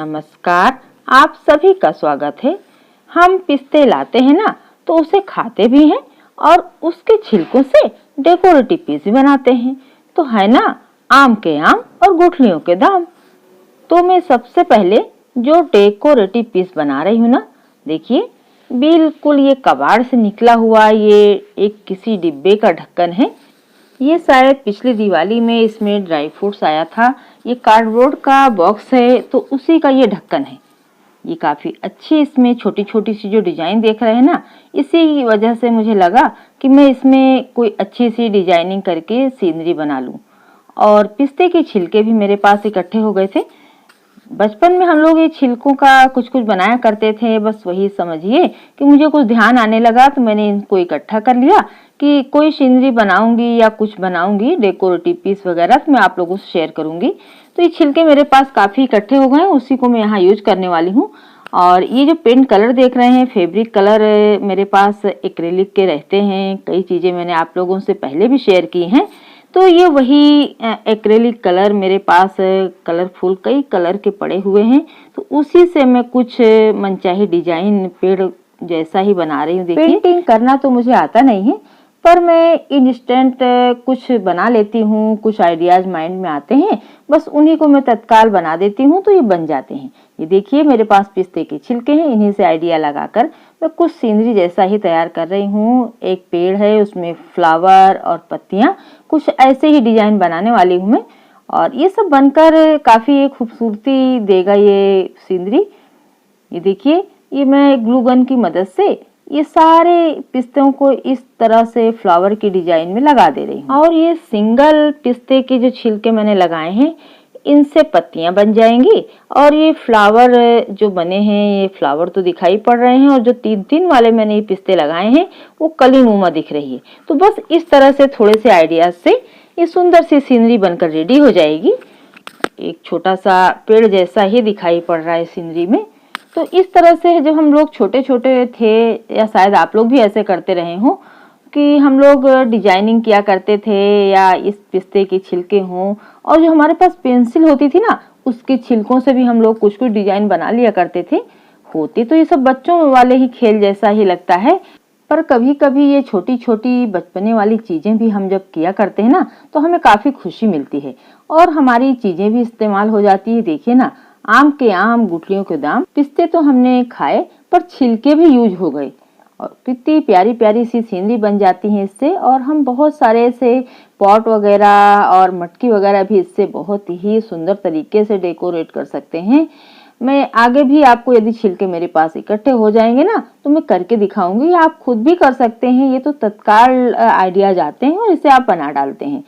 नमस्कार, आप सभी का स्वागत है। हम पिस्ते लाते हैं ना तो उसे खाते भी हैं और उसके छिलकों से डेकोरेटिव पीस भी बनाते हैं। तो है ना, आम के आम और गुठलियों के दाम। तो मैं सबसे पहले जो डेकोरेटिव पीस बना रही हूँ ना, देखिए बिल्कुल ये कबाड़ से निकला हुआ ये एक किसी डिब्बे का ढक्कन है। ये शायद पिछली दिवाली में इसमें ड्राई फ्रूट्स आया था। ये कार्डबोर्ड का बॉक्स है तो उसी का ये ढक्कन है। ये काफी अच्छी, इसमें छोटी छोटी सी जो डिजाइन देख रहे हैं ना, इसी वजह से मुझे लगा कि मैं इसमें कोई अच्छी सी डिजाइनिंग करके सीनरी बना लूं। और पिस्ते के छिलके भी मेरे पास इकट्ठे हो गए थे। बचपन में हम लोग ये छिलकों का कुछ कुछ बनाया करते थे। बस वही समझिए कि मुझे कुछ ध्यान आने लगा तो मैंने इनको इकट्ठा कर लिया कि कोई सीनरी बनाऊंगी या कुछ बनाऊंगी डेकोरेटिव पीस वगैरह, तो मैं आप लोगों से शेयर करूंगी। तो ये छिलके मेरे पास काफी इकट्ठे हो गए, उसी को मैं यहाँ यूज करने वाली हूँ। और ये जो पेंट कलर देख रहे हैं, फैब्रिक कलर, मेरे पास एक्रेलिक के रहते हैं। कई चीजें मैंने आप लोगों से पहले भी शेयर की हैं। तो ये वही एक्रेलिक कलर मेरे पास कलरफुल कई कलर के पड़े हुए हैं। तो उसी से मैं कुछ मनचाही डिजाइन पेड़ जैसा ही बना रही हूँ। देखिए, पेंटिंग करना तो मुझे आता नहीं है, पर मैं इंस्टेंट कुछ बना लेती हूँ। कुछ आइडियाज माइंड में आते हैं, बस उन्हीं को मैं तत्काल बना देती हूँ तो ये बन जाते हैं। ये देखिए मेरे पास पिस्ते के छिलके हैं, इन्हीं से आइडिया लगाकर मैं कुछ सीनरी जैसा ही तैयार कर रही हूँ। एक पेड़ है, उसमें फ्लावर और पत्तियां, कुछ ऐसे ही डिजाइन बनाने वाली हूँ मैं। और ये सब बनकर काफी खूबसूरती देगा ये सीनरी। ये देखिए, ये मैं ग्लू गन की मदद से ये सारे पिस्तों को इस तरह से फ्लावर की डिजाइन में लगा दे रही हूँ। और ये सिंगल पिस्ते के जो छिलके मैंने लगाए हैं, इनसे पत्तियां बन जाएंगी। और ये फ्लावर जो बने हैं, ये फ्लावर तो दिखाई पड़ रहे हैं, और जो तीन तीन वाले मैंने ये पिस्ते लगाए हैं वो कलीनुमा दिख रही है। तो बस इस तरह से थोड़े से आइडियाज से ये सुंदर सी सीनरी बनकर रेडी हो जाएगी। एक छोटा सा पेड़ जैसा ही दिखाई पड़ रहा है सीनरी में। तो इस तरह से जब हम लोग छोटे छोटे थे, या शायद आप लोग भी ऐसे करते रहे हो कि हम लोग डिजाइनिंग किया करते थे, या इस पिस्ते के छिलके हों, और जो हमारे पास पेंसिल होती थी ना, उसके छिलकों से भी हम लोग कुछ कुछ डिजाइन बना लिया करते थे। होती तो ये सब बच्चों वाले ही खेल जैसा ही लगता है, पर कभी कभी ये छोटी छोटी बचपने वाली चीजें भी हम जब किया करते हैं ना, तो हमें काफी खुशी मिलती है और हमारी चीजें भी इस्तेमाल हो जाती है। देखिए ना, आम के आम गुठलियों के दाम। पिस्ते तो हमने खाए, पर छिलके भी यूज हो गए और कितनी प्यारी प्यारी सी सीनरी बन जाती है इससे। और हम बहुत सारे से पॉट वगैरह और मटकी वगैरह भी इससे बहुत ही सुंदर तरीके से डेकोरेट कर सकते हैं। मैं आगे भी आपको, यदि छिलके मेरे पास इकट्ठे हो जाएंगे ना, तो मैं करके दिखाऊंगी। आप खुद भी कर सकते हैं, ये तो तत्काल आइडियाज आते हैं और इसे आप बना डालते हैं।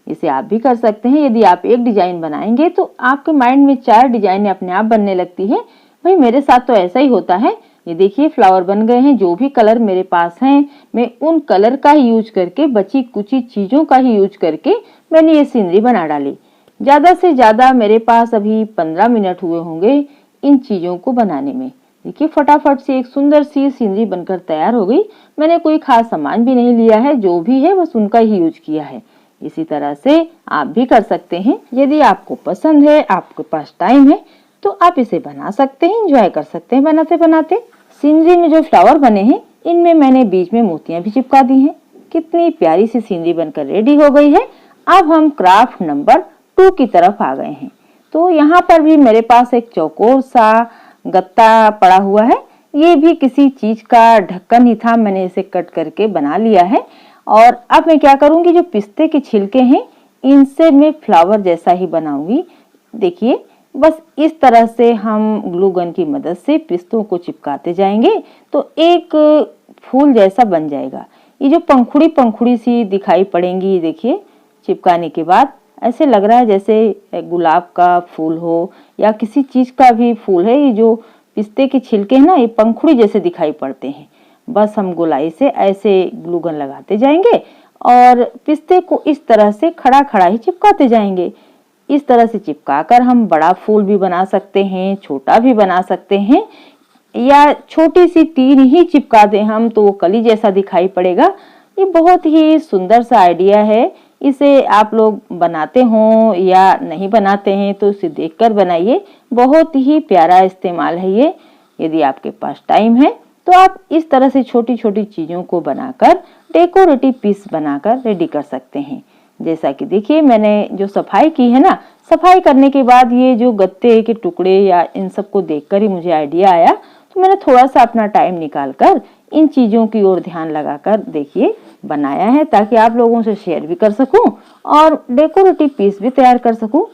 इसे आप भी कर सकते हैं। यदि आप एक डिजाइन बनाएंगे तो आपके माइंड में 4 डिजाइन अपने आप बनने लगती है। भाई मेरे साथ तो ऐसा ही होता है। ये देखिए फ्लावर बन गए हैं। जो भी कलर मेरे पास हैं, मैं उन कलर का ही यूज करके, बची कुची चीजों का ही यूज करके मैंने ये सीनरी बना डाली। ज्यादा से ज्यादा मेरे पास अभी 15 मिनट हुए होंगे इन चीजों को बनाने में। देखिए फटाफट से एक सुंदर सी सीनरी बनकर तैयार हो गई। मैंने कोई खास सामान भी नहीं लिया है, जो भी है बस उनका ही यूज किया है। इसी तरह से आप भी कर सकते हैं। यदि आपको पसंद है, आपके पास टाइम है, तो आप इसे बना सकते हैं, एंजॉय कर सकते हैं बनाते बनाते। सीनरी में जो फ्लावर बने हैं, इनमें मैंने बीच में मोतियां भी चिपका दी हैं। कितनी प्यारी सी सीनरी बनकर रेडी हो गई है। अब हम क्राफ्ट नंबर 2 की तरफ आ गए हैं। तो यहाँ पर भी मेरे पास एक चौकोर सा गत्ता पड़ा हुआ है। ये भी किसी चीज का ढक्कन ही था, मैंने इसे कट करके बना लिया है। और अब मैं क्या करूंगी, जो पिस्ते के छिलके हैं, इनसे मैं फ्लावर जैसा ही बनाऊंगी। देखिए बस इस तरह से हम ग्लू गन की मदद से पिस्तों को चिपकाते जाएंगे तो एक फूल जैसा बन जाएगा। ये जो पंखुड़ी पंखुड़ी सी दिखाई पड़ेंगी, देखिए चिपकाने के बाद ऐसे लग रहा है जैसे गुलाब का फूल हो या किसी चीज का भी फूल है। ये जो पिस्ते के छिलके हैं ना, ये पंखुड़ी जैसे दिखाई पड़ते हैं। बस हम गोलाई से ऐसे ग्लू गन लगाते जाएंगे और पिस्ते को इस तरह से खड़ा खड़ा ही चिपकाते जाएंगे। इस तरह से चिपकाकर हम बड़ा फूल भी बना सकते हैं, छोटा भी बना सकते हैं, या छोटी सी तीर ही चिपका दें हम तो वो कली जैसा दिखाई पड़ेगा। ये बहुत ही सुंदर सा आइडिया है। इसे आप लोग बनाते हो या नहीं बनाते हैं तो इसे देखकर बनाइए। बहुत ही प्यारा इस्तेमाल है ये। यदि आपके पास टाइम है तो आप इस तरह से छोटी छोटी चीजों को बनाकर डेकोरेटिव पीस बनाकर रेडी कर सकते हैं। जैसा कि देखिए मैंने जो सफाई की है ना, सफाई करने के बाद ये जो गत्ते के टुकड़े या इन सबको देखकर ही मुझे आइडिया आया, तो मैंने थोड़ा सा अपना टाइम निकालकर इन चीजों की ओर ध्यान लगाकर देखिए बनाया है, ताकि आप लोगों से शेयर भी कर सकूं और डेकोरेटिव पीस भी तैयार कर सकूं।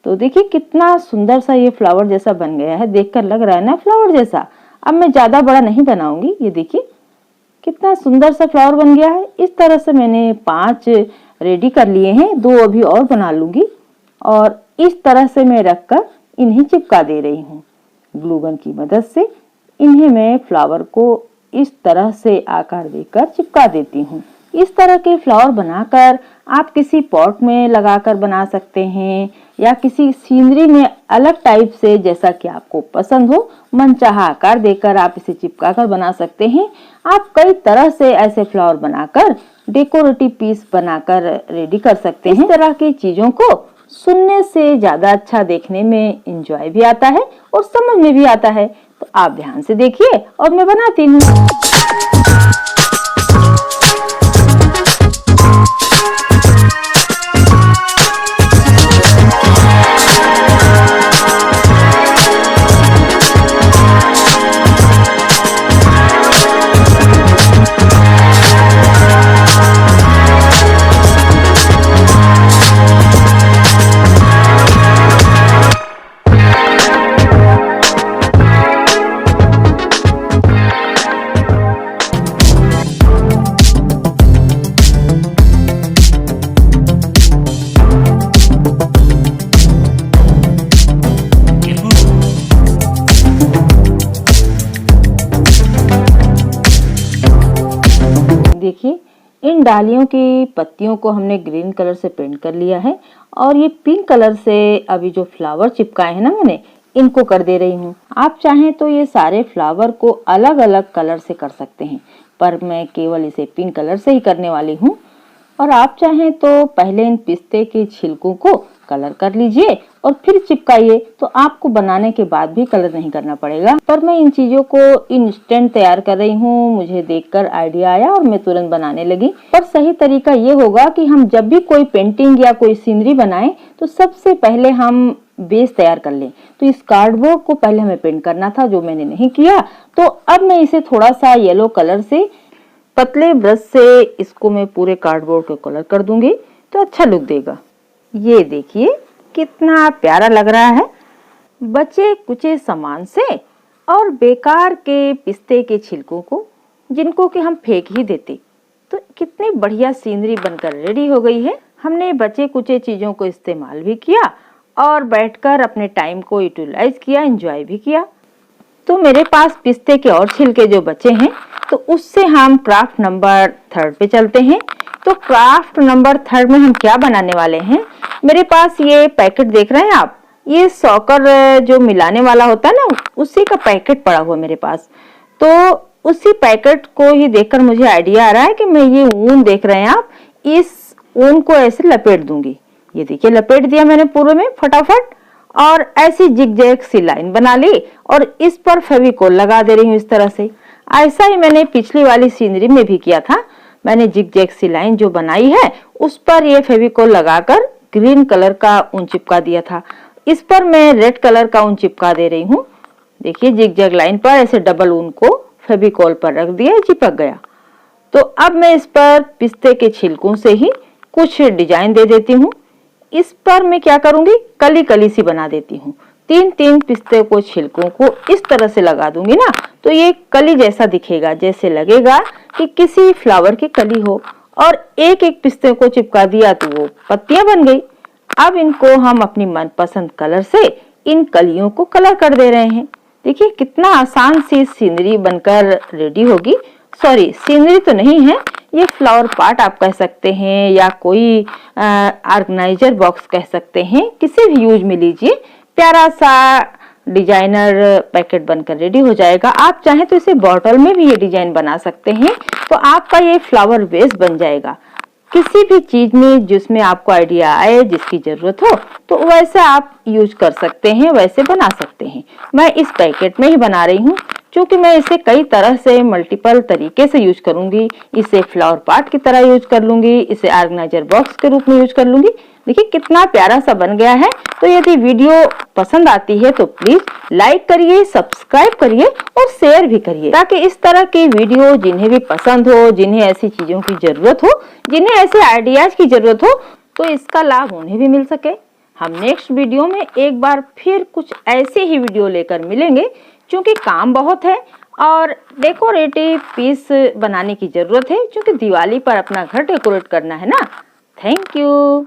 तो देखिए कितना सुंदर सा ये फ्लावर जैसा बन गया है, देखकर लग रहा है ना फ्लावर जैसा। अब मैं ज्यादा बड़ा नहीं बनाऊंगी, ये देखिए कितना सुंदर सा फ्लावर बन गया है। इस तरह से मैंने 5 रेडी कर लिए हैं, 2 अभी और बना लूंगी और इस तरह से मैं रखकर इन्हें चिपका दे रही हूँ ग्लू गन की मदद से। इन्हें मैं फ्लावर को इस तरह से आकार देकर चिपका देती हूँ। इस तरह के फ्लावर बनाकर आप किसी पॉट में लगाकर बना सकते हैं या किसी सीनरी में अलग टाइप से, जैसा कि आपको पसंद हो, मनचाहा आकार देकर आप इसे चिपका कर बना सकते हैं। आप कई तरह से ऐसे फ्लावर बनाकर डेकोरेटिव पीस बनाकर रेडी कर सकते हैं। इस तरह की चीजों को सुनने से ज्यादा अच्छा देखने में एंजॉय भी आता है और समझ में भी आता है। तो आप ध्यान से देखिए और मैं बनाती हूँ। देखिए इन डालियों की पत्तियों को हमने ग्रीन कलर से पेंट कर लिया है और ये पिंक कलर से अभी जो फ्लावर चिपकाए हैं ना मैंने, इनको कर दे रही हूँ। आप चाहें तो ये सारे फ्लावर को अलग अलग कलर से कर सकते हैं, पर मैं केवल इसे पिंक कलर से ही करने वाली हूँ। और आप चाहें तो पहले इन पिस्ते के छिलकों को कलर कर लीजिए और फिर चिपकाइए, तो आपको बनाने के बाद भी कलर नहीं करना पड़ेगा। पर मैं इन चीजों को इंस्टेंट तैयार कर रही हूँ, मुझे देखकर आइडिया आया और मैं तुरंत बनाने लगी। पर सही तरीका ये होगा कि हम जब भी कोई पेंटिंग या कोई सीनरी बनाएं तो सबसे पहले हम बेस तैयार कर लें। तो इस कार्डबोर्ड को पहले हमें पेंट करना था, जो मैंने नहीं किया। तो अब मैं इसे थोड़ा सा येलो कलर से पतले ब्रश से इसको मैं पूरे कार्डबोर्ड को कलर कर दूंगी, तो अच्छा लुक देगा। ये देखिए कितना प्यारा लग रहा है। बचे कुचे सामान से और बेकार के पिस्ते के छिलकों को, जिनको कि हम फेंक ही देते, तो कितनी बढ़िया सीनरी बनकर रेडी हो गई है। हमने बचे कुचे चीजों को इस्तेमाल भी किया और बैठकर अपने टाइम को यूटिलाइज किया, एंजॉय भी किया। तो मेरे पास पिस्ते के और छिलके जो बचे हैं, तो उससे हम क्राफ्ट नंबर 3 पे चलते हैं। तो क्राफ्ट नंबर 3 में हम क्या बनाने वाले हैं, मेरे पास ये पैकेट देख रहे हैं आप, ये सॉकर जो मिलाने वाला होता है ना, उसी का पैकेट पड़ा हुआ मेरे पास। तो उसी पैकेट को ही देखकर मुझे आइडिया आ रहा है कि मैं ये ऊन देख रहे हैं आप, इस ऊन को ऐसे लपेट दूंगी। ये देखिए लपेट दिया मैंने पूरे में फटाफट, और ऐसी जिग-जैग सी लाइन बना ली और इस पर फेविकोल लगा दे रही हूँ इस तरह से। ऐसा ही मैंने पिछली वाली सीनरी में भी किया था। मैंने जिग-जैग सी लाइन जो बनाई है उस पर ये फेविकोल लगाकर ग्रीन कलर का ऊन चिपका दिया था। इस पर मैं रेड कलर का ऊन चिपका दे रही हूँ। देखिए जिग-जैग लाइन पर ऐसे डबल ऊन को फेविकोल पर रख दिया, चिपक गया। तो अब मैं इस पर पिस्ते के छिलकों से ही कुछ डिजाइन दे देती हूँ। इस पर मैं क्या करूंगी, कली कली सी बना देती हूँ। 3-3 पिस्ते को छिलकों को इस तरह से लगा दूंगी ना, तो ये कली जैसा दिखेगा, जैसे लगेगा कि किसी फ्लावर की कली हो। और एक एक पिस्ते को चिपका दिया तो वो पत्तियां बन गई। अब इनको हम अपनी मनपसंद कलर से इन कलियों को कलर कर दे रहे हैं। देखिए कितना आसान सी सीनरी बनकर रेडी होगी। सॉरी, सीनरी तो नहीं है, ये फ्लावर पॉट आप कह सकते हैं या कोई ऑर्गेनाइजर बॉक्स कह सकते हैं, किसी भी यूज में लीजिए। प्यारा सा डिजाइनर पैकेट बनकर रेडी हो जाएगा। आप चाहें तो इसे बॉटल में भी ये डिजाइन बना सकते हैं, तो आपका ये फ्लावर वेस बन जाएगा। किसी भी चीज में जिसमें आपको आइडिया आए, जिसकी जरूरत हो, तो वैसे आप यूज कर सकते हैं, वैसे बना सकते हैं। मैं इस पैकेट में ही बना रही हूँ, क्योंकि मैं इसे कई तरह से मल्टीपल तरीके से यूज करूंगी। इसे फ्लावर पॉट की तरह यूज कर लूंगी, इसे ऑर्गेनाइजर बॉक्स के रूप में यूज कर लूंगी। देखिए कितना प्यारा सा बन गया है। तो यदि वीडियो पसंद आती है तो प्लीज लाइक करिए, सब्सक्राइब करिए और शेयर भी करिए, ताकि इस तरह की वीडियो जिन्हें भी पसंद हो, जिन्हें ऐसी चीजों की जरूरत हो, जिन्हें ऐसे आइडियाज की जरूरत हो, तो इसका लाभ उन्हें भी मिल सके। हम नेक्स्ट वीडियो में एक बार फिर कुछ ऐसे ही वीडियो लेकर मिलेंगे, क्योंकि काम बहुत है और डेकोरेटिव पीस बनाने की जरूरत है, क्योंकि दिवाली पर अपना घर डेकोरेट करना है ना। Thank you.